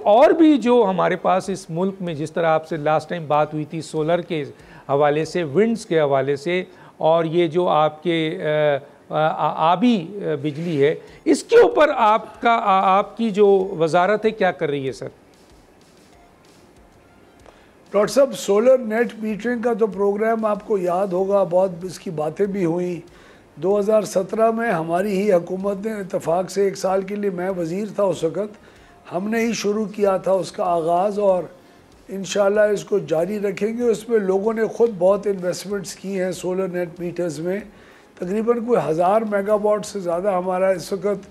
और भी जो हमारे पास इस मुल्क में, जिस तरह आपसे लास्ट टाइम बात हुई थी सोलर के हवाले से, विंड्स के हवाले से, और ये जो आपके आबी बिजली है, इसके ऊपर आपकी जो वजारत है क्या कर रही है सर? डॉक्टर साहब, सोलर नेट मीटरिंग का तो प्रोग्राम आपको याद होगा, बहुत इसकी बातें भी हुई। 2017 में हमारी ही हुकूमत ने इत्तेफाक से 1 साल के लिए, मैं वज़ीर था उस वक़्त, हमने ही शुरू किया था उसका आगाज़, और इंशाल्लाह इसको जारी रखेंगे। उसमें लोगों ने ख़ुद बहुत इन्वेस्टमेंट्स की हैं सोलर नेट मीटर्स में। तकरीबन कोई 1000 मेगावाट से ज़्यादा हमारा इस वक्त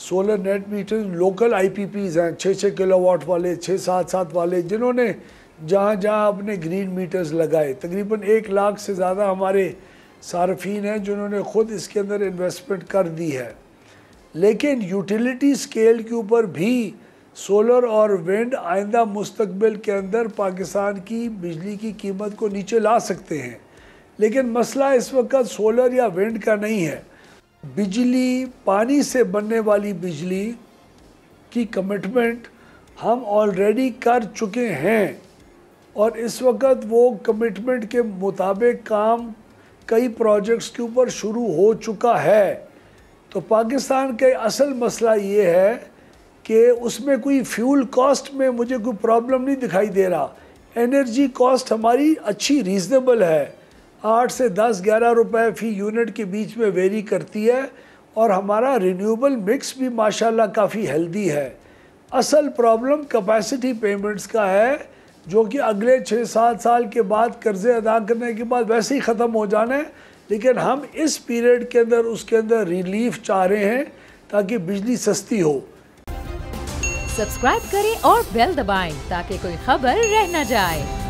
solar net metre local IPPs हैं, 6-6 किलोवाट वाले, 6-7 वाले, जिन्होंने जहाँ जहाँ अपने ग्रीन मीटर्स लगाए। तकरीबन 1 लाख से ज़्यादा हमारे सार्फिन हैं जिन्होंने ख़ुद इसके अंदर इन्वेस्टमेंट कर दी है। लेकिन यूटिलिटी स्केल के ऊपर भी सोलर और विंड आइंदा मुस्तकबिल के अंदर पाकिस्तान की बिजली की कीमत को नीचे ला सकते हैं। लेकिन मसला इस वक्त सोलर या विंड का नहीं है। बिजली, पानी से बनने वाली बिजली की कमिटमेंट हम ऑलरेडी कर चुके हैं, और इस वक्त वो कमिटमेंट के मुताबिक काम कई प्रोजेक्ट्स के ऊपर शुरू हो चुका है। तो पाकिस्तान का असल मसला ये है कि उसमें कोई फ्यूल कॉस्ट में मुझे कोई प्रॉब्लम नहीं दिखाई दे रहा। एनर्जी कॉस्ट हमारी अच्छी, रीज़नेबल है, 8 से 10-11 रुपए फ़ी यूनिट के बीच में वेरी करती है, और हमारा रिन्यूएबल मिक्स भी माशाल्लाह काफ़ी हेल्दी है। असल प्रॉब्लम कैपेसिटी पेमेंट्स का है, जो कि अगले 6-7 साल के बाद कर्ज़े अदा करने के बाद वैसे ही ख़त्म हो जाना है। लेकिन हम इस पीरियड के अंदर उसके अंदर रिलीफ चाह रहे हैं ताकि बिजली सस्ती हो। सब्सक्राइब करें और बेल दबाएं ताकि कोई खबर रह न जाए।